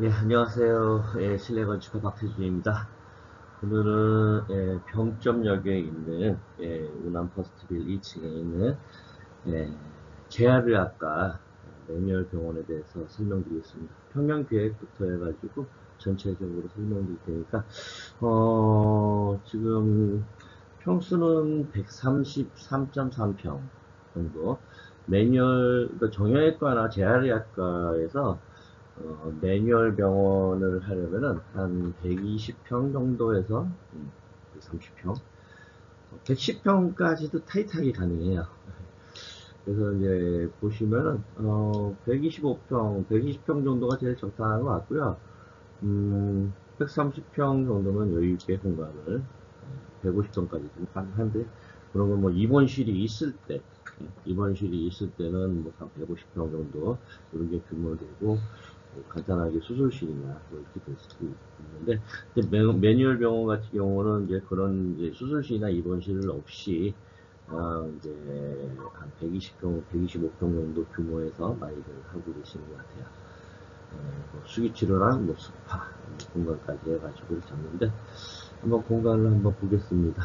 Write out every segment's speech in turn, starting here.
예, 안녕하세요. 예, 실내 건축가 박태준입니다. 오늘은 병점역에 있는 우남 퍼스트빌 2층에 있는 재활의학과 매뉴얼 병원에 대해서 설명드리겠습니다. 평면 계획부터 해가지고 전체적으로 설명드릴 테니까 지금 평수는 133.3평 정도. 매뉴얼 그러니까 정형외과나 재활의학과에서 매뉴얼 병원을 하려면은 한 120평 정도에서 130평, 110평까지도 타이트하게 가능해요. 그래서 이제 보시면은 125평, 120평 정도가 제일 적당한 것 같고요. 130평 정도면 여유 있게 공간을 150평까지 좀 가능한데 그런 건 뭐 입원실이 있을 때 입원실이 있을 때는 뭐 한 150평 정도 이런 게 규모되고 뭐 간단하게 수술실이나 뭐 이렇게 될 수도 있는데 매뉴얼 병원 같은 경우는 이제 그런 이제 수술실이나 입원실 없이 이제 한 120평, 125평 정도 규모에서 많이들 하고 계시는 것 같아요. 뭐 수기치료랑 뭐 스파 공간까지 해가지고 이렇게 잡는데 한번 공간을 한번 보겠습니다.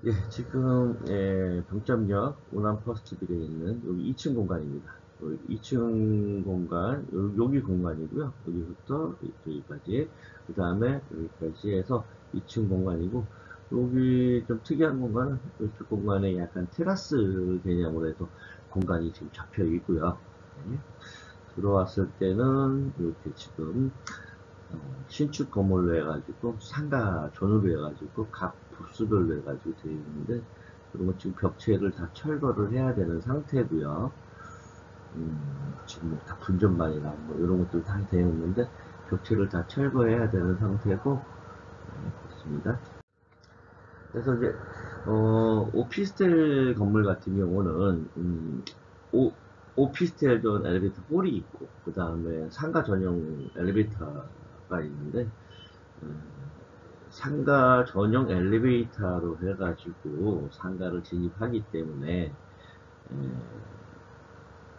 예, 지금 병점역 우남 퍼스트빌에 있는 여기 2층 공간입니다. 여기 2층 공간, 여기 공간이고요. 여기부터 여기까지, 그 다음에 여기까지 해서 2층 공간이고, 여기 좀 특이한 공간은 이쪽 공간에 약간 테라스 개념으로 해서 공간이 지금 잡혀 있고요. 네. 들어왔을 때는 이렇게 지금 신축 건물로 해가지고 상가 전으로 해가지고 각 부스별로 해가지고 되어 있는데 그리고 지금 벽체를 다 철거를 해야 되는 상태고요. 지금 뭐다 분전반이나 뭐 이런 것들 다 되어 있는데 벽체를 다 철거해야 되는 상태고 그렇습니다. 그래서 이제 오피스텔 건물 같은 경우는 오, 오피스텔 전 엘리베이터 홀이 있고 그 다음에 상가 전용 엘리베이터가 있는데 음, 상가 전용 엘리베이터로 해가지고 상가를 진입하기 때문에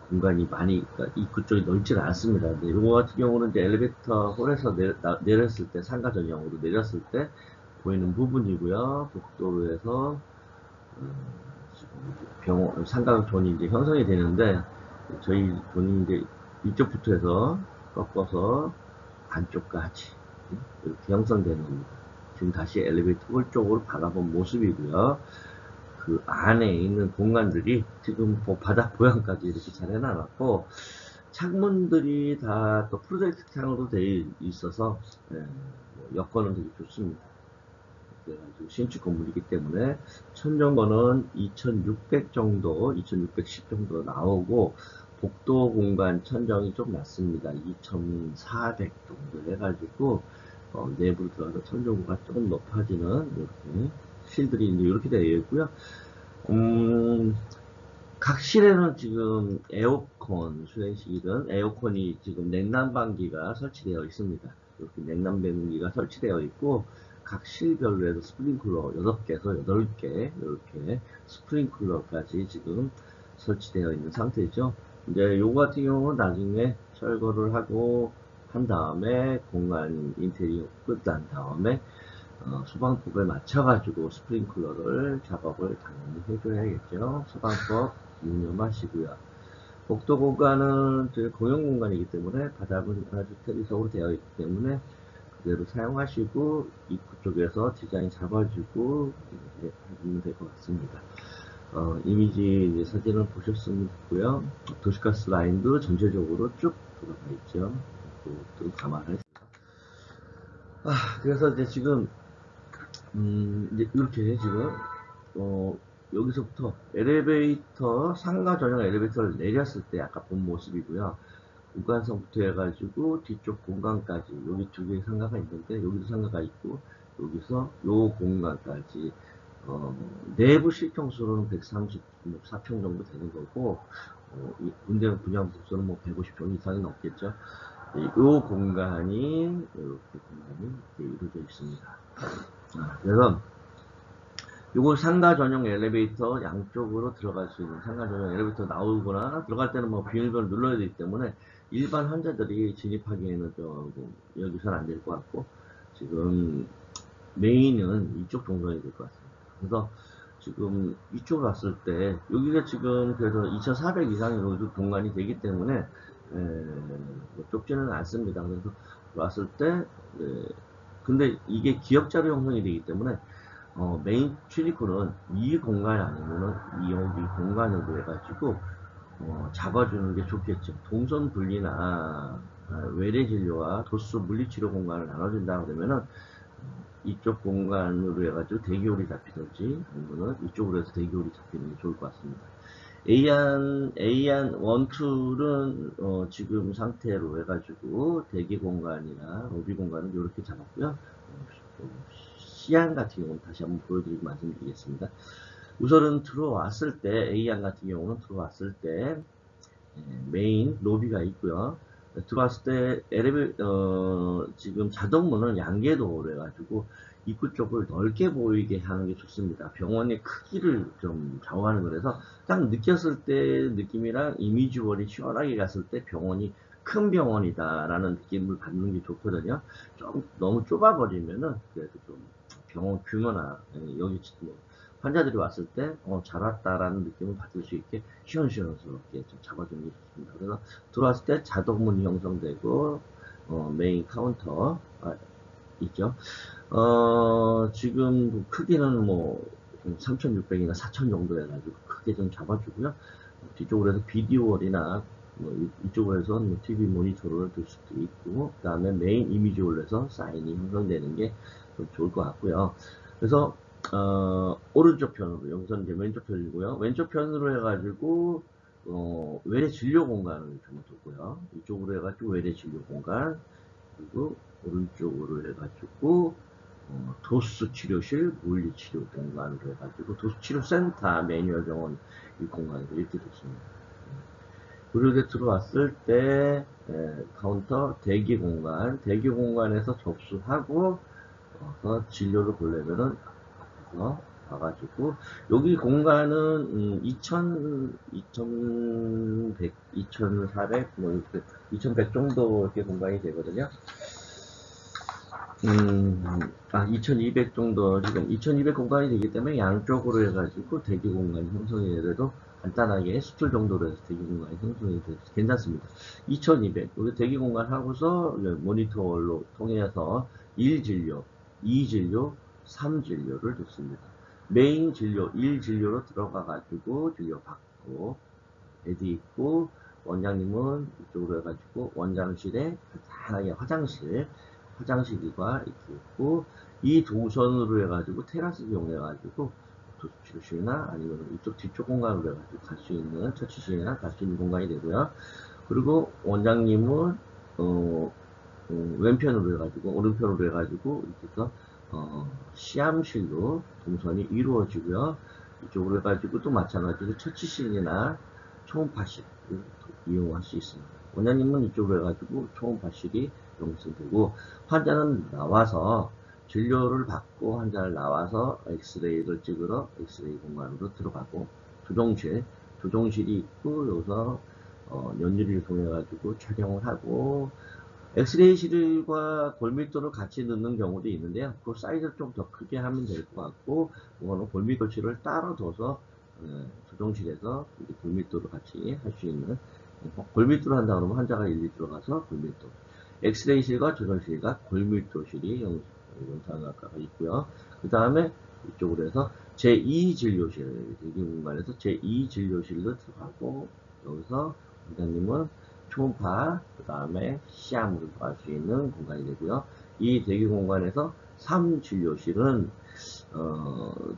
공간이 많이 그러니까 입구 쪽이 넓지는 않습니다. 근데 이거 같은 경우는 이제 엘리베이터 홀에서 내렸을 때 상가 전용으로 내렸을 때 보이는 부분이고요. 복도로해서 지금 병원 상가 존이 이제 형성이 되는데 저희 존이 이제 이쪽부터 해서 꺾어서 안쪽까지 이렇게 형성되는 겁니다. 지금 다시 엘리베이터 홀 쪽으로 바라본 모습이고요. 그 안에 있는 공간들이 지금 뭐 바닥 보양까지 이렇게 잘 해놔놨고 창문들이 다 또 프로젝트 창으로 되어 있어서 뭐 여건은 되게 좋습니다. 그래가지고 신축 건물이기 때문에 천정거는 2600 정도, 2610 정도 나오고 복도 공간 천정이 좀 낮습니다. 2400 정도 해가지고 내부로 들어가서 천정고가 조금 높아지는 이렇게 실들이 이제 이렇게 되어 있고요. 각 실에는 지금 에어컨 수행식이든 에어컨이 지금 냉난방기가 설치되어 있습니다. 이렇게 냉난방기가 설치되어 있고 각 실별로 해서 스프링클러 6개에서 8개 이렇게 스프링클러까지 지금 설치되어 있는 상태죠. 이제 요거 같은 경우는 나중에 철거를 하고 한 다음에 공간 인테리어 끝난 다음에 소방법에 맞춰가지고 스프링클러를 작업을 당연히 해줘야겠죠. 소방법 유념하시고요. 복도 공간은 저희 공용 공간이기 때문에 바닥은 아주 테리석으로 되어 있기 때문에 그대로 사용하시고 입구 쪽에서 디자인 잡아주고 이렇게 해주면 될 것 같습니다. 이미지 사진을 보셨고요. 도시가스 라인도 전체적으로 쭉 들어가 있죠. 또 감안해서. 그래서 이제 지금 이제 이렇게 지금 여기서부터 엘리베이터 상가 전용 엘리베이터를 내렸을 때 아까 본 모습이고요. 우간선부터 해가지고 뒤쪽 공간까지 여기 두 개의 상가가 있는데 여기도 상가가 있고 여기서 요 공간까지 내부 실평수로는 134평 정도 되는 거고 문제는 분양 복수는 뭐 150평 이상이 넘겠죠. 이 공간이 이렇게 공간이 이루어져 있습니다. 그래서 요거 상가 전용 엘리베이터 양쪽으로 들어갈 수 있는 상가 전용 엘리베이터 나오거나 들어갈 때는 뭐 비밀번호 눌러야 되기 때문에 일반 환자들이 진입하기에는 조금 여기서는 안 될 것 같고 지금 메인은 이쪽 동선이 될 것 같습니다. 그래서 지금 이쪽으로 왔을 때 여기가 지금 그래서 2400 이상의 공간이 되기 때문에 뭐 좁지는 않습니다. 그래서 왔을 때 근데 이게 기역자료 형성이 되기 때문에 메인 출입구는 이 공간이 아니면은 여기 공간으로 해가지고 잡아주는 게 좋겠죠. 동선 분리나 외래 진료와 도수 물리치료 공간을 나눠준다 그러면은 이쪽 공간으로 해가지고 대기홀이 잡히든지 아니면은 이쪽으로 해서 대기홀이 잡히는 게 좋을 것 같습니다. A안 1, 2는 지금 상태로 해가지고 대기 공간이나 로비 공간은 이렇게 잡았고요. C안 같은 경우는 다시 한번 보여드리고 말씀드리겠습니다. 우선은 들어왔을 때 A안 같은 경우는 들어왔을 때 메인 로비가 있고요. 들어왔을 때 지금 자동문은 양계도로 해가지고 입구 쪽을 넓게 보이게 하는 게 좋습니다. 병원의 크기를 좀 좌우하는 거라서 딱 느꼈을 때 느낌이랑 이미지월이 시원하게 갔을 때 병원이 큰 병원이다 라는 느낌을 받는 게 좋거든요. 좀 너무 좁아버리면은 그래도 좀 병원 규모나 여기 뭐 환자들이 왔을 때 잘 왔다라는 느낌을 받을 수 있게 시원시원스럽게 좀 잡아주는 게 좋습니다. 그래서 들어왔을 때 자동문이 형성되고 메인 카운터 있죠. 지금 크기는 뭐 3600이나 4000 정도 해가지고 크게 좀 잡아주고요. 뒤쪽으로 해서 비디오월이나 뭐 이쪽으로 해서 뭐 TV 모니터를 둘 수도 있고, 그 다음에 메인 이미지홀로 해서 사인이 형성되는 게 좀 좋을 것 같고요. 그래서 오른쪽 편으로 여기서는 이제 왼쪽 편이고요. 왼쪽 편으로 해가지고 외래 진료 공간을 좀 두고요. 이쪽으로 해가지고 외래 진료 공간, 그리고 오른쪽으로 해가지고 도수 치료실, 물리치료 공간으로 해가지고 도수 치료 센터, 매뉴얼 병원 이 공간으로 이렇게 됐습니다. 그리고 들어왔을 때 카운터 대기 공간, 대기 공간에서 접수하고 진료를 보려면은 와가지고 여기 공간은 2100, 2400, 뭐 이렇게 2100 정도 이렇게 공간이 되거든요. 2200 정도 지금 2200 공간이 되기 때문에 양쪽으로 해가지고 대기 공간이 형성이 돼도 간단하게 수틀 정도로 해서 대기 공간이 형성이 돼서 괜찮습니다. 2200 여기 대기 공간 하고서 모니터로 통해서 1진료, 2진료, 3진료를 줬습니다. 메인 진료 1진료로 들어가가지고 진료 받고 베드 있고 원장님은 이쪽으로 해가지고 원장실에 간단하게 화장실이가 이렇게 있고 이 동선으로 해가지고 테라스 이용해가지고 도수치료실이나 아니면 이쪽 뒤쪽 공간으로 해가지고 갈 수 있는 처치실이나 갈 수 있는 공간이 되고요. 그리고 원장님은 왼편으로 해가지고 오른편으로 해가지고 이렇게 해서 시암실로 동선이 이루어지고요. 이쪽으로 해가지고 또 마찬가지로 처치실이나 초음파실 이용할 수 있습니다. 원장님은 이쪽으로 해가지고 초음파실이 용성되고 환자는 나와서 진료를 받고 환자를 나와서 엑스레이를 찍으러 엑스레이 공간으로 들어가고 조종실이 있고 여기서 연유리를 통해 가지고 촬영을 하고 엑스레이실과 골밀도를 같이 넣는 경우도 있는데요. 그 사이즈를 좀 더 크게 하면 될 것 같고 이거는 골밀도실을 따로 둬서 조종실에서 골밀도를 같이 할 수 있는 골밀도를 한다 그러면 환자가 일일이 들어가서 골밀도 엑스레이실과 조종실과 골밀도실이 영상학과가 있고요. 그 다음에 이쪽으로 해서 제2진료실 대기 공간에서 제2진료실로 들어가고 여기서 원장님은 초음파 그 다음에 시암으로 들어갈 수 있는 공간이 되고요. 이 대기 공간에서 3진료실은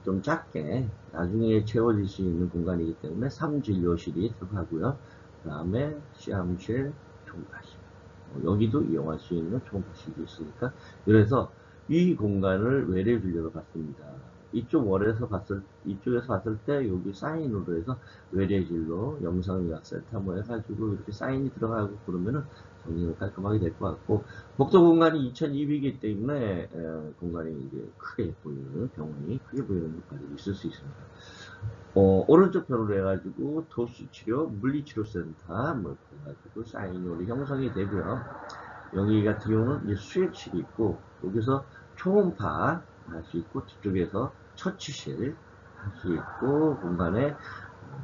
좀 작게 나중에 채워질 수 있는 공간이기 때문에 3진료실이 들어가고요. 그 다음에 시암실, 초음파실 여기도 이용할 수 있는 초음파실이 있으니까 그래서 이 공간을 외래 진료로 봤습니다. 이쪽에서 봤을 때 여기 사인으로 해서 외래 진료 영상의학센터 뭐 해가지고 이렇게 사인이 들어가고 그러면은 정리가 깔끔하게 될 것 같고, 복도 공간이 2200이기 때문에 공간이 이제 크게 보이는, 병원이 크게 보이는 것까지 있을 수 있습니다. 오른쪽 편으로 해가지고 도수치료, 물리치료센터 뭐 해가지고 사인홀이 형성이 되고요. 여기 같은 경우는 이제 수액실이 있고, 여기서 초음파 할 수 있고, 뒤쪽에서 처치실 할 수 있고, 공간에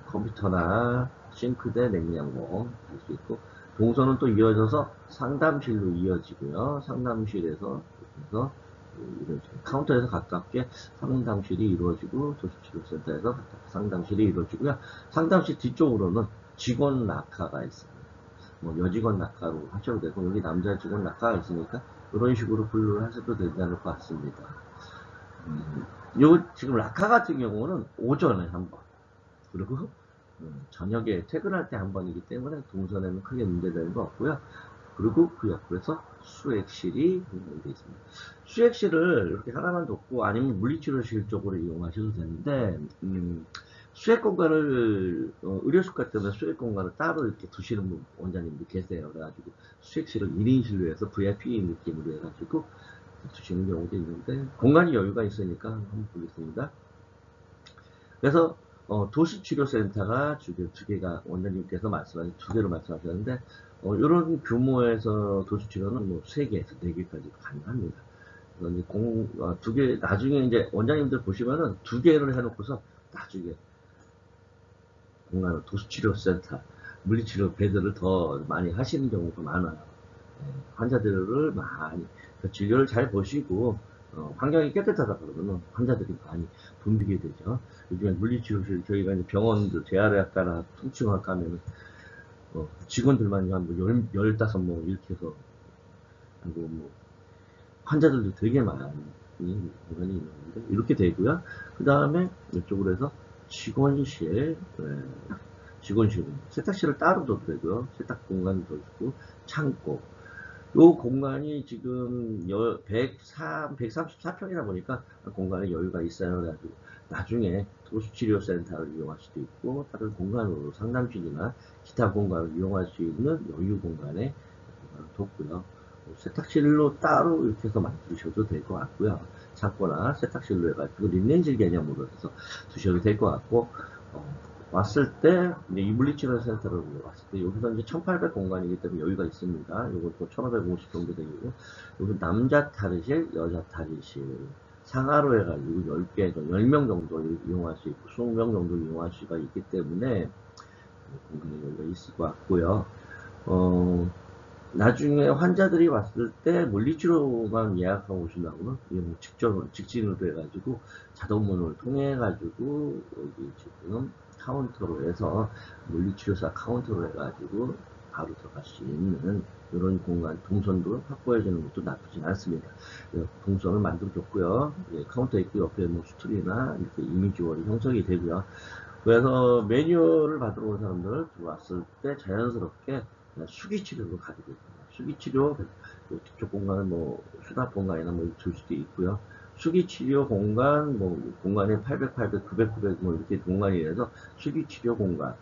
컴퓨터나 싱크대, 냉장고 할 수 있고, 동선은 또 이어져서 상담실로 이어지고요. 상담실에서 그래서 이런 카운터에서 가깝게 상담실이 이루어지고, 도시치료센터에서 상담실이 이루어지고요. 상담실 뒤쪽으로는 직원 낙하가 있습니다. 뭐 여직원 낙하로 하셔도 되고, 여기 남자 직원 낙하가 있으니까 이런 식으로 분류를 하셔도 된다는 것 같습니다. 요 지금 낙하 같은 경우는 오전에 한 번, 그리고 저녁에 퇴근할 때 한 번이기 때문에 동선에는 크게 문제되는 거 없고요. 그리고 그 옆에서 수액실이 되어 있습니다. 수액실을 이렇게 하나만 뒀고, 아니면 물리치료실 쪽으로 이용하셔도 되는데, 수액 공간을 의료수가 때문에 수액 공간을 따로 이렇게 두시는 원장님도 계세요. 그래가지고 수액실을 1인실로 해서 VIP 느낌으로 해가지고 두시는 경우도 있는데, 공간이 여유가 있으니까 한번 보겠습니다. 그래서 도시치료센터가 지금 두 개가 원장님께서 말씀하신 두 개로 말씀하셨는데, 이런 규모에서 도시치료는 뭐 3개에서 4개까지 가능합니다. 그래서 이제 두 개, 나중에 이제 원장님들 보시면은 2개를 해놓고서 나중에 공간을 도시치료센터, 물리치료 베드를 더 많이 하시는 경우가 많아요. 환자들을 많이, 진료를 잘 보시고, 환경이 깨끗하다 그러면 환자들이 많이 붐비게 되죠. 요즘에 물리치료실, 저희가 이제 병원들, 재활의학과나 통증학과 하면은, 직원들만 한 15명 이렇게 해서, 하고 뭐, 환자들도 되게 많이 공간이 있는데, 이렇게 되고요. 그 다음에 이쪽으로 해서 직원실, 직원실, 세탁실을 따로 둬도 되고요. 세탁 공간도 있고, 창고. 요 공간이 지금 134평이다 보니까 공간에 여유가 있어요. 그래가지고 나중에 도시치료센터를 이용할 수도 있고, 다른 공간으로 상담실이나 기타 공간을 이용할 수 있는 여유 공간에 뒀고요. 세탁실로 따로 이렇게 해서 만드셔도 될 것 같고요. 창고나 세탁실로 해가지고 린넨질 개념으로 해서 두셔도 될 것 같고, 왔을 때, 이제 이물리치료센터로 왔을 때, 여기서 이제 1800 공간이기 때문에 여유가 있습니다. 요건 또 1550 정도 되고, 여기 남자 탈의실, 여자 탈의실, 상하로 해가지고 10개, 10명 정도 이용할 수 있고, 20명 정도 이용할 수가 있기 때문에, 공간에 여유가 있을 것 같고요. 나중에 환자들이 왔을 때 물리치료만 예약하고 오신다고는 뭐 직진으로 해가지고 자동문을 통해 가지고 여기 지금 카운터로 해서 물리치료사 카운터로 해가지고 바로 들어갈 수 있는 이런 공간 동선도 확보해 주는 것도 나쁘진 않습니다. 동선을 만들어줬고요. 카운터 있고 옆에 뭐 수틀이나 이렇게 이미지월이 형성이 되고요. 그래서 매뉴얼을 받으러 온 사람들 왔을 때 자연스럽게 수기치료로 가게 됩니다. 수기치료, 뒤쪽 공간은 뭐 수납 공간이나 뭐 줄 수도 있고요. 수기치료 공간, 뭐 공간에 800, 800, 900, 900 뭐 이렇게 공간이 돼서 수기치료 공간.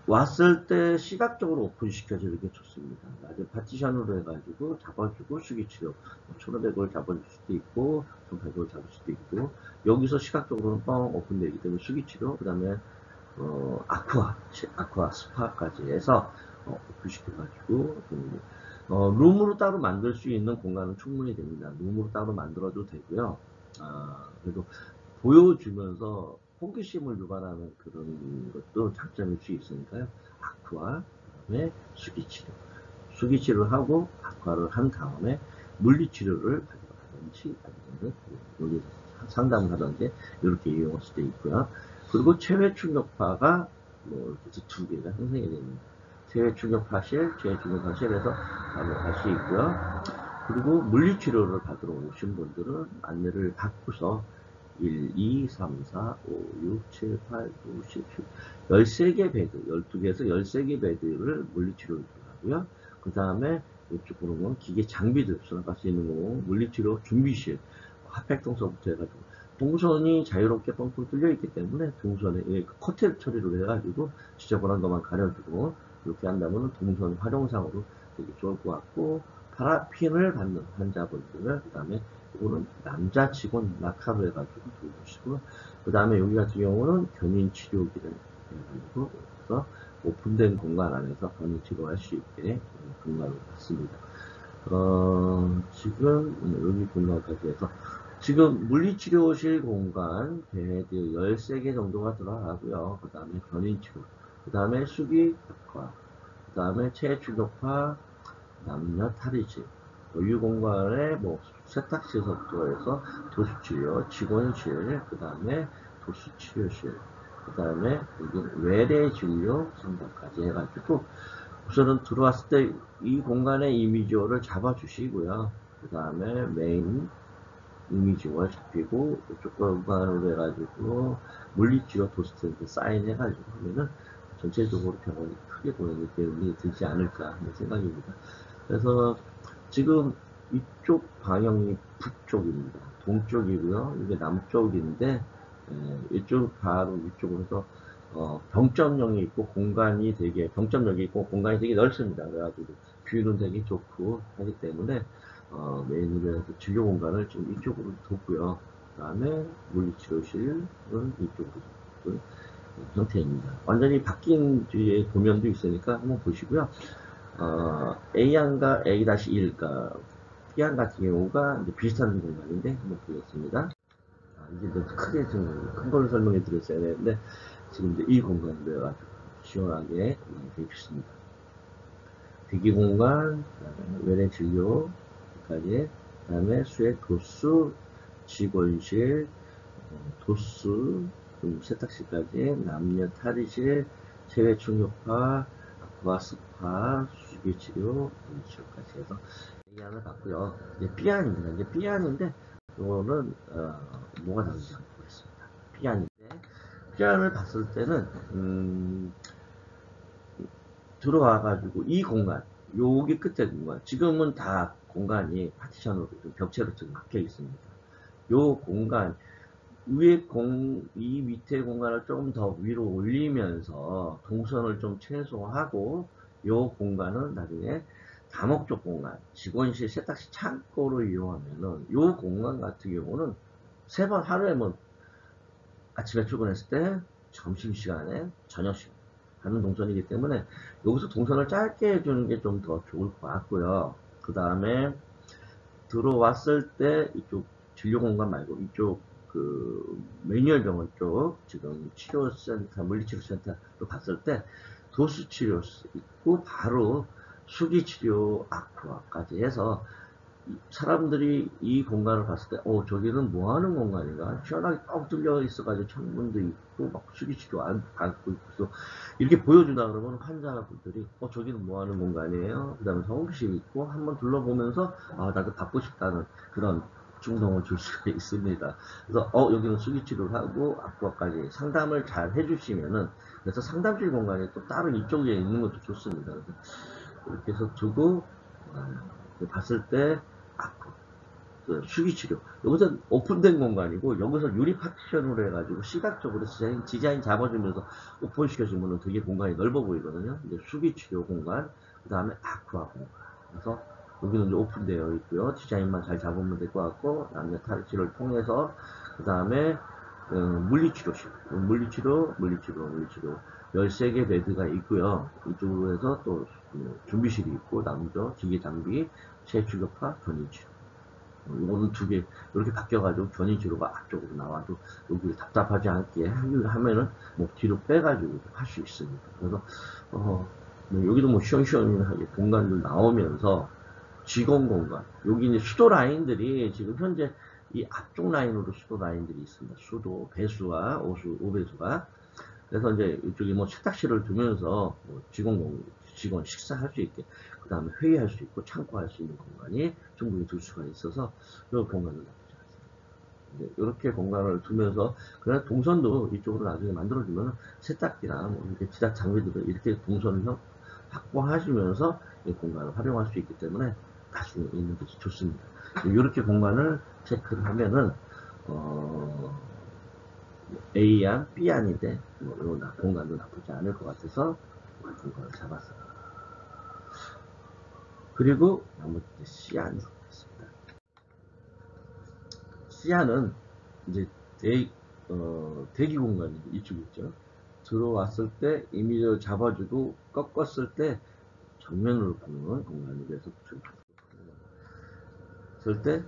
왔을 때 시각적으로 오픈시켜주는 게 좋습니다. 낮에 파티션으로 해가지고 잡아주고 수기치료 1500을 잡아줄 수도 있고 1800을 잡을 수도 있고, 여기서 시각적으로는 뻥 오픈되기 때문에 수기치료, 그 다음에 아쿠아 스파까지 해서 오픈시켜가지고 룸으로 따로 만들 수 있는 공간은 충분히 됩니다. 룸으로 따로 만들어도 되고요. 그래도 보여주면서 호기심을 유발하는 그런 것도 장점일 수 있으니까요. 아쿠아, 그다음에 수기치료를 하고 아쿠아를 한 다음에 물리치료를 하든지 아니면 여기 상담을 하든지 이렇게 이용할 수도 있고요. 그리고 체외 충격파가 뭐 이렇게 해서 2개가 형성이 됩니다. 체외 충격파실에서 바로 갈 수 있고요. 그리고 물리치료를 받으러 오신 분들은 안내를 받고서 1, 2, 3, 4, 5, 6, 7, 8, 9, 10, 13개 베드, 12개에서 13개 베드를 물리치료를 들어가고요. 그 다음에 이쪽으로 보면 기계 장비들 수납할 수 있는 거, 물리치료 준비실, 핫팩동서부터 해가지고, 동선이 자유롭게 뻥뻥 뚫려 있기 때문에 동선에 커튼 처리를 해가지고 지저분한 것만 가려주고, 이렇게 한다면 동선 활용상으로 되게 좋을 것 같고, 파라핀을 받는 환자분들, 그 다음에 이거는 남자 직원 낙하로 해가지고 보시고, 그 다음에 여기 같은 경우는 견인 치료기를 해가지고, 그래서 오픈된 공간 안에서 견인 치료할 수 있게 공간을 갖습니다. 지금 여기 공간까지 해서 지금 물리치료실 공간 베드 13개 정도가 들어가고요. 그 다음에 견인치료, 그 다음에 수기과, 그 다음에 체충격파, 남녀 탈의실, 이 공간에 뭐 세탁시설부터 해서 도수치료, 직원실, 그 다음에 도수치료실, 그 다음에 여기 외래진료 상담까지 해가지고 우선은 들어왔을 때 이 공간의 이미지를 잡아주시고요. 그 다음에 메인 이미지가 잡히고 이쪽 공간으로 해가지고 물리치료 도스트한테 사인해가지고 하면은 전체적으로 병원이 크게 보이는 게 들지 않을까 하는 생각입니다. 그래서 지금 이쪽 방향이 북쪽입니다. 동쪽이고요. 이게 남쪽인데 이쪽 바로 위쪽으로 병점력이 있고 공간이 되게 병점력이 있고 공간이 되게 넓습니다. 그래가지고 뷰는 되게 좋고 하기 때문에 메인으로 해서 진료 공간을 지금 이쪽으로 뒀고요. 그 다음에 물리치료실은 이쪽으로 둔 형태입니다. 완전히 바뀐 뒤에 도면도 있으니까 한번 보시고요. A안과 A-1과 B안 같은 경우가 이제 비슷한 공간인데 한번 보겠습니다. 이제 더 크게 좀 큰 걸로 설명해 드렸어야 되는데 지금 이제 이 공간으로 해가지고 시원하게 되어 있습니다. 대기 공간, 외래 진료까지, 그 다음에 수액 도수, 직원실, 도수, 세탁실까지, 남녀 탈의실, 체외 충격파, 아쿠아 스파, 수기치료, 치료까지 해서 A안을 봤고요. 이제 B안입니다. 이제 B안인데 이거는 뭐가 다른지 한번 보겠습니다. B안인데 B안을 봤을 때는 들어와가지고 이 공간, 여기 끝에 공간, 지금은 다 공간이 파티션으로 벽체로 지금 막혀 있습니다. 요 공간 이 밑에 공간을 조금 더 위로 올리면서 동선을 좀 최소화하고 요 공간은 나중에 다목적 공간, 직원실, 세탁실, 창고로 이용하면은 요 공간 같은 경우는 3번 하루에 뭐 아침에 출근했을 때, 점심시간에, 저녁시간 하는 동선이기 때문에 여기서 동선을 짧게 해주는 게 좀 더 좋을 것 같고요. 그 다음에 들어왔을 때 이쪽 진료 공간 말고 이쪽 매뉴얼 병원 쪽 지금 치료센터, 물리치료센터로 갔을 때 도수치료 있고 바로 수기치료 아쿠아까지 해서 사람들이 이 공간을 봤을 때, 저기는 뭐 하는 공간인가? 시원하게 떡 뚫려 있어가지고 창문도 있고, 막 수기치도 안고 있고, 이렇게 보여준다 그러면 환자분들이, 저기는 뭐 하는 공간이에요? 그 다음에 성실 있고, 한번 둘러보면서, 나도 받고 싶다는 그런 충동을 줄 수가 있습니다. 그래서, 여기는 수기치료를 하고, 아쿠아까지 상담을 잘 해주시면은, 그래서 상담실 공간이 또 따로 이쪽에 있는 것도 좋습니다. 그래서 이렇게 해서 두고, 봤을 때, 수기치료. 여기서 오픈된 공간이고, 여기서 유리 파티션으로 해가지고, 시각적으로 디자인 잡아주면서 오픈시켜주면 되게 공간이 넓어 보이거든요. 이제 수기치료 공간, 그 다음에 아쿠아 공간. 그래서 여기는 이제 오픈되어 있고요. 디자인만 잘 잡으면 될 것 같고, 남녀 탈의실을 통해서, 그 다음에, 물리치료실. 물리치료. 13개 베드가 있고요. 이쪽으로 해서 또, 준비실이 있고, 남자, 기계 장비, 체충격파, 견인치료. 이거는 2개 이렇게 바뀌어가지고 견인치료가 앞쪽으로 나와도 여기 답답하지 않게 하면은 뭐 뒤로 빼가지고 할 수 있습니다. 그래서 뭐 여기도 뭐 시원시원하게 공간도 나오면서 직원 공간, 여기 이제 수도 라인들이 지금 현재 이 앞쪽 라인으로 수도 라인들이 있습니다. 수도 배수와 오배수가. 그래서 이제 이쪽에 뭐 세탁실을 두면서 뭐 직원 식사할 수 있게, 그 다음에 회의할 수 있고 창고할 수 있는 공간이 충분히 둘 수가 있어서 이 공간은 나쁘지 않습니다. 이렇게 공간을 두면서 그냥 동선도 이쪽으로 나중에 만들어주면 세탁기랑 뭐 이렇게 지작 장비들을 이렇게 동선을 확보하시면서 이 공간을 활용할 수 있기 때문에 나중에 있는 것이 좋습니다. 이렇게 공간을 체크를 하면은 A안, B안인데 뭐 공간도 나쁘지 않을 것 같아서 공간을 잡았습니다. 그리고 나머지 시안으로 있습니다. 시안은 이제 대기 공간이 이쪽 있죠. 들어왔을 때 이미지를 잡아주고 꺾었을 때 정면으로 보는 공간이 돼서 그럴 때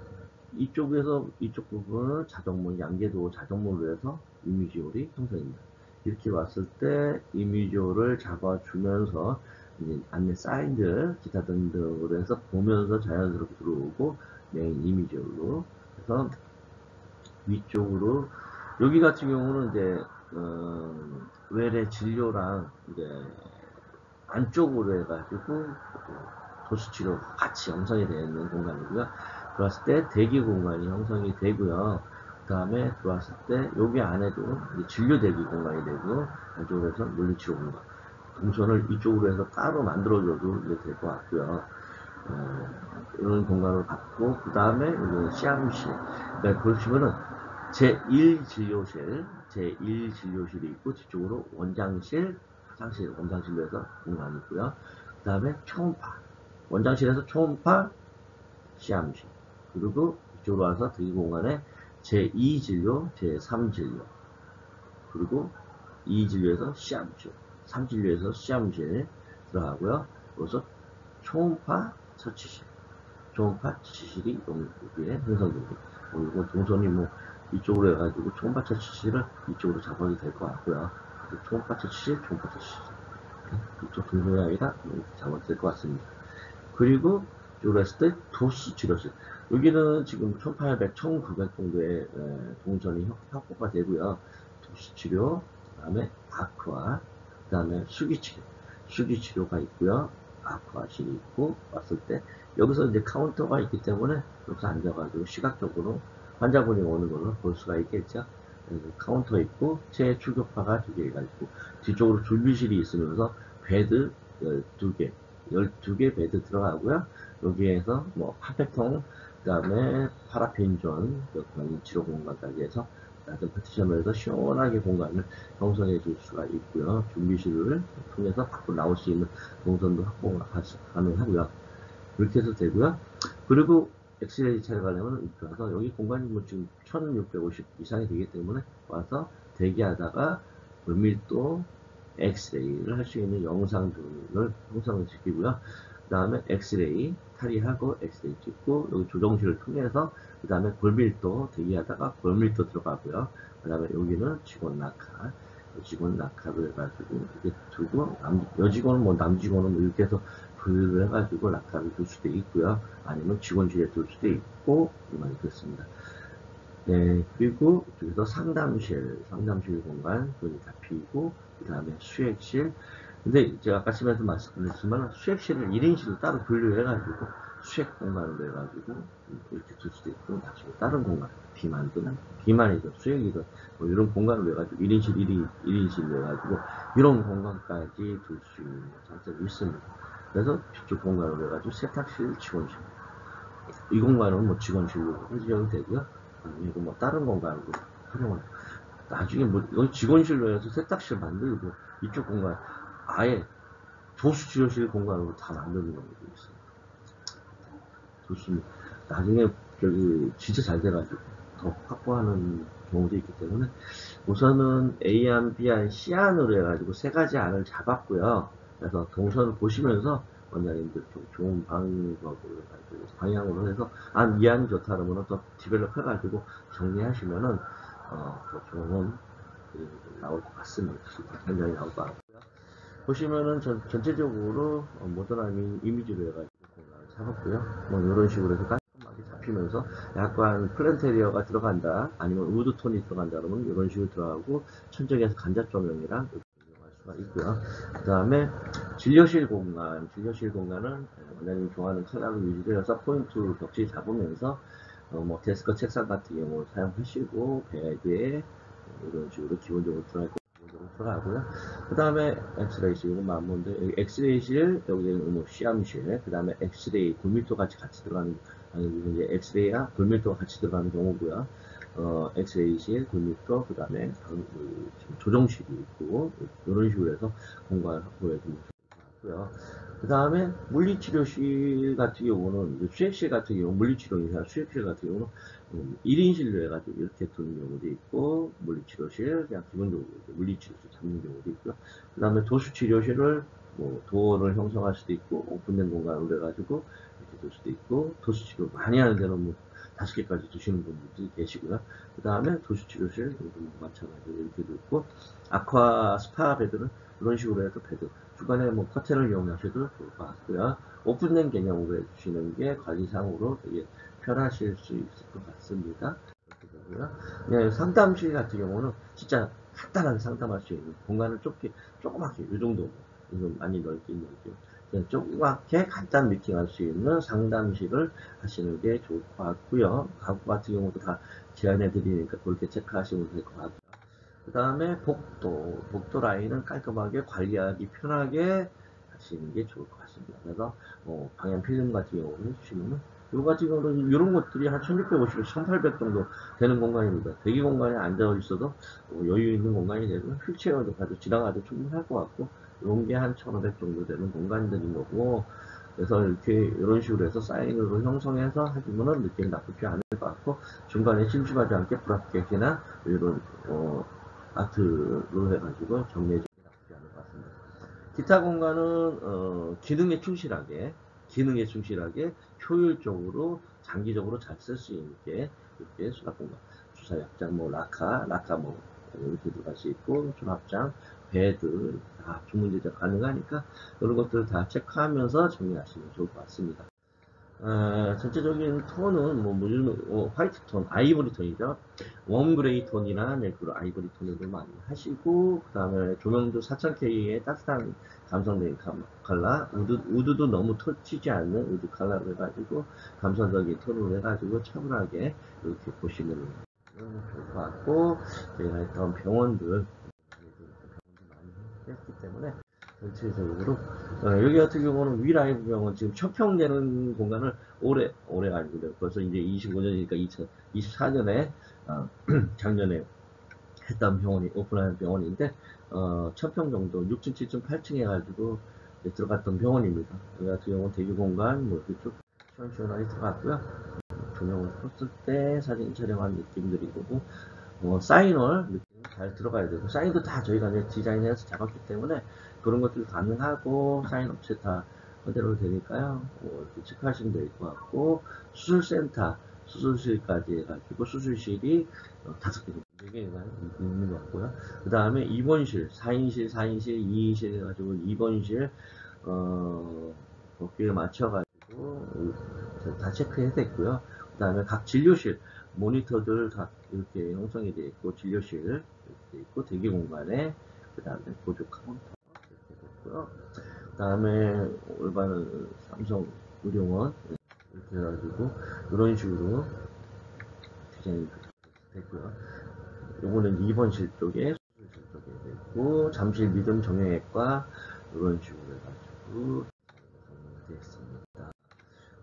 이쪽에서 이쪽 부분은 자동문 양계도 자동문으로 해서 이미지홀이 형성됩니다. 이렇게 왔을 때 이미지홀을 잡아주면서 이제 안내 사인들 기타 등등으로 해서 보면서 자연스럽게 들어오고 메인 이미지홀로 해서 위쪽으로 여기 같은 경우는 이제 외래 진료랑 이제 안쪽으로 해가지고 도수치료 같이 형성이 되어 있는 공간이고요. 들어왔을 때 대기 공간이 형성이 되고요. 그 다음에 들어왔을 때 여기 안에도 진료 대기 공간이 되고 안쪽으로 해서 물리치료 공간 동선을 이쪽으로 해서 따로 만들어줘도 될 것 같고요. 이런 공간을 갖고 그 다음에 여기 시암실 그러니까 보시면은 제1진료실이 있고 뒤쪽으로 원장실, 화장실, 원장실로 해서 공간이 있고요. 그 다음에 초음파, 원장실에서 초음파, 시암실, 그리고 이쪽으로 와서 대기 공간에 제2진료, 제3진료, 그리고 2진료에서 시암실, 3진료에서 시암실 들어가고요. 그래서 초음파 처치실, 초음파 처치실이 여기에 형성됩니다. 그리고 동선이 뭐 이쪽으로 해가지고 초음파 처치실을 이쪽으로 잡아도 될 것 같고요. 초음파 처치실, 초음파 처치실 이쪽 동선이 아니라 잡아도 될 것 같습니다. 그리고 이쪽으로 했을 때 도수 치료실 여기는 지금 1800, 1900 정도의 동선이 확보가 되고요. 도수 치료, 그 다음에 아크아, 그 다음에 수기치료가 있고요. 아쿠아실이 있고 왔을 때 여기서 이제 카운터가 있기 때문에 여기서 앉아가지고 시각적으로 환자분이 오는 걸로 볼 수가 있겠죠. 카운터 있고 체출격파가 2개가 있고 뒤쪽으로 준비실이 있으면서 베드 12개 베드 들어가고요. 여기에서 뭐 핫팩통 그 다음에 파라핀존 치료 공간까지 해서 낮은 파티션을 해서 시원하게 공간을 형성해 줄 수가 있고요. 준비실을 통해서 밖으로 나올 수 있는 동선도 확보가 가능하고요. 그렇게 해서 되고요. 그리고 엑스레이 촬영하려면 이렇게 와서 여기 공간이 뭐 지금 1650 이상이 되기 때문에 와서 대기하다가 고밀도 엑스레이를 할 수 있는 영상들을 형성을 시키고요. 그 다음에 엑스레이 탈의하고 엑스레이 찍고 여기 조정실을 통해서 그 다음에 골밀도 대기하다가 골밀도 들어가고요. 그 다음에 여기는 직원 낙하를 해가지고 이렇게 두고 여직원은 뭐 남직원은 뭐 이렇게 해서 분류를 해가지고 낙하를 둘 수도 있고요. 아니면 직원실에 둘 수도 있고 이만 그렇습니다. 네, 그리고 여기서 상담실 공간 돈이 다 비고 그 다음에 수액실 근데 제가 아까 심에서 말씀드렸지만 수액실을 1인실로 따로 분류해가지고 수액 공간으로 해가지고 이렇게 둘 수도 있고 나중에 다른 공간 비만이든 수액이든 뭐 이런 공간으로 해가지고 1인실 1인실로 해가지고 이런 공간까지 둘 수 있는 장점이 있습니다. 그래서 뒤쪽 공간으로 해가지고 세탁실, 직원실 이 공간은 뭐 직원실로 활용이 되고요. 이거 뭐 다른 공간으로 활용을 나중에 뭐 여기 직원실로 해서 세탁실 만들고 이쪽 공간 아예 도수치료실 공간으로 다 만드는 경우도 있어요. 좋습니다. 나중에 저기 진짜 잘 돼가지고 더 확보하는 경우도 있기 때문에 우선은 A안, B안, C안으로 해가지고 세 가지 안을 잡았고요. 그래서 동선을 보시면서 원장님들 좀 좋은 방법으로 해가지고 방향으로 해서 이 안이 좋다 그러면 또 디벨롭 해가지고 정리하시면은 더 좋은 나올 것 같습니다. 현장이 나올 것 같고요. 보시면은 전체적으로 모던한 이미지로 해가지고 공간을 잡았고요. 뭐 이런 식으로 해서 깔끔하게 잡히면서 약간 플랜테리어가 들어간다 아니면 우드톤이 들어간다 그러면 이런 식으로 들어가고 천정에서 간접 조명이랑 이용할 수가 있고요. 그 다음에 진료실 공간은 원장님 좋아하는 컬러를 유지를 해서 포인트 벽지 잡으면서 뭐 데스크 책상 같은 경우 사용하시고 베드에 이런 식으로 기본적으로 들어가고요. 그 다음에 엑스레이실 마무인데 여기 엑스레이실 여기는 뭐 시암실 그 다음에 엑스레이 골밀도 같이 들어가는 이제 엑스레이와 골밀도가 같이 들어가는 경우고요. 엑스레이실 골밀도 그 다음에 조정실이 있고 이런 식으로 해서 공간 확보해 주면 좋고요. 그 다음에 물리치료실 같은 경우는, 이제 수액실 같은 경우, 물리치료실, 수액실 같은 경우는 1인실로 해가지고 이렇게 두는 경우도 있고, 물리치료실, 그냥 기본적으로 물리치료실 잡는 경우도 있고요. 그 다음에 도수치료실을 뭐 도어를 형성할 수도 있고, 오픈된 공간으로 해가지고 이렇게 둘 수도 있고, 도수치료 많이 하는 데는 뭐 5개까지 두시는 분들도 계시고요. 그 다음에 도수치료실, 마찬가지로 이렇게 두고, 아쿠아 스파 베드는 이런 식으로 해서 베드, 주간에 뭐 커튼을 이용하셔도 좋을 것 같고요. 오픈된 개념으로 해주시는 게 관리상으로 되게 편하실 수 있을 것 같습니다. 이렇게 되고요. 네, 상담실 같은 경우는 진짜 간단하게 상담할 수 있는 공간을 조그맣게, 이 정도, 좀 많이 넓긴 넓죠. 조그맣게 간단 미팅할 수 있는 상담실을 하시는 게 좋을 것 같고요. 가구 같은 경우도 다 제안해 드리니까 그렇게 체크하시면 될 것 같고요. 그 다음에 복도 라인은 깔끔하게 관리하기 편하게 하시는 게 좋을 것 같습니다. 그래서 방향 필름 같은 경우는 해주시면은, 요 같은 경우는 이런 것들이 한 1650에서 1800 정도 되는 공간입니다. 대기 공간에 앉아 있어도 여유 있는 공간이 되고, 휠체어도 가도 지나가도 충분할 것 같고, 이런 게 한 1500 정도 되는 공간들인 거고, 그래서 이렇게 이런 식으로 해서 사인으로 형성해서 하시면은 느낌이 나쁘지 않을 것 같고, 중간에 심심하지 않게 브라켓이나 이런 아트로 해가지고 정리해주는 게 나쁘지 않을 것 같습니다. 기타 공간은 기능에 충실하게 효율적으로 장기적으로 잘 쓸 수 있게 이렇게 수납 공간, 주사약장, 뭐 라카 뭐 이렇게 들어갈 수 있고, 수납장, 베드 다 주문 제작 가능하니까 이런 것들 다 체크하면서 정리하시면 좋을 것 같습니다. 전체적인 톤은 화이트 톤, 아이보리 톤이죠. 웜 그레이 톤이나 그런 아이보리 톤으로 많이 하시고, 그 다음에 조명도 4000K의 따뜻한 감성적인 컬러, 우드도 너무 터치지 않는 우드 컬러로 해가지고 감성적인 톤으로 해가지고 차분하게 이렇게 보시면 좋을 것 같고, 제가 했던 병원들 많이 했기 때문에 전체적으로 여기 같은 경우는 위라이브 병원 지금 천평되는 공간을 올해 가지고 벌써 이제 25년이니까 2024년에 작년에 했던 병원이 오픈한 병원인데 1000평 정도 6층, 7층, 8층 해가지고 들어갔던 병원입니다. 여기 같은 경우는 대기 공간 뭐 이렇게 쭉 시원시원하게 들어갔고요. 조명을 켰을 때 사진 촬영한 느낌들이 거고, 사인월 느낌 잘 들어가야 되고, 사인도 다 저희가 이제 디자인해서 잡았기 때문에 그런 것들 가능하고, 사인 업체 다 그대로 되니까요. 이렇게 체크하시면 될 것 같고, 수술센터, 수술실까지 해가지고, 수술실이 5개, 4개가 있는 것 같고요. 그 다음에 입원실, 4인실, 2인실 해가지고, 입원실, 거기에 맞춰가지고, 다 체크해야 됐고요. 그 다음에 각 진료실, 모니터들 다 이렇게 형성이 되어 있고, 진료실 이렇게 있고, 대기 공간에, 그 다음에 보조 카운터 이렇게 됐고요. 그 다음에 올바른 삼성 의료원 이렇게 해가지고 이런 식으로 디자인이 됐고요. 요거는 입원실 쪽에, 수술실 쪽에 됐고, 잠실 믿음 정형외과 이런 식으로 해가지고 되어 있습니다.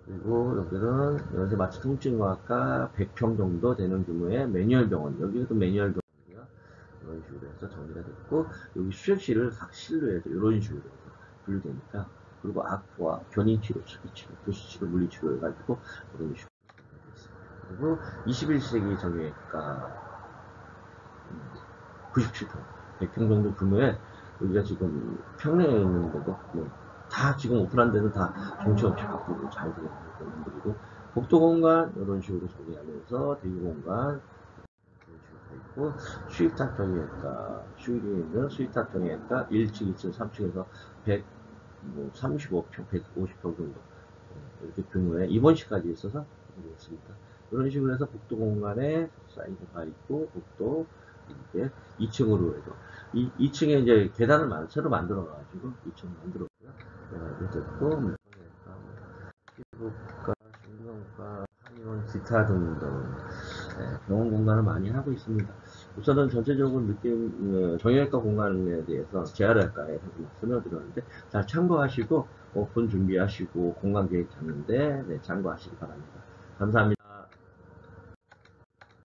그리고 여기는 여기 마취 통증학과 100평 정도 되는 규모의 매뉴얼 병원, 여기도 매뉴얼 병원이고요. 이런 식으로 해서 정리가 됐고, 여기 수액실을 각 실로 해서 이런 식으로 해서 분류되니까, 그리고 아쿠아, 견인치료, 수기치료, 도시치료, 물리치료 해가지고 이런 식으로 정리가 됐습니다. 그리고 21세기 정형외과 97평, 100평 정도 규모의, 여기가 지금 평내에 있는 데도 다 지금 오픈한 데는 다 정신없이 바꾸고 잘 되어 있는 공간들이고, 복도 공간 이런 식으로 정리하면서 대기 공간 이런 식으로 되어 있고, 수입탑 정형외과, 수입이 있는 수입탑 정형외과 1층, 2층, 3층에서 135평, 150평 정도 이렇게 규모의 입원실까지 있어서 있습니다. 이런 식으로 해서 복도 공간에 사이드가 있고, 복도 이렇게 2층으로 해서 2층에 이제 계단을 새로 만들어 가지고 2층 만들었고요. 이렇게 됐고, 피부과, 신경과, 한의원, 기타 등등 병원 공간을 많이 하고 있습니다. 우선은 전체적으로 정형외과 공간에 대해서 재활외과에 설명을 드렸는데, 잘 참고하시고 오픈 준비하시고 공간 계획 잡는데 참고하시기 바랍니다. 감사합니다.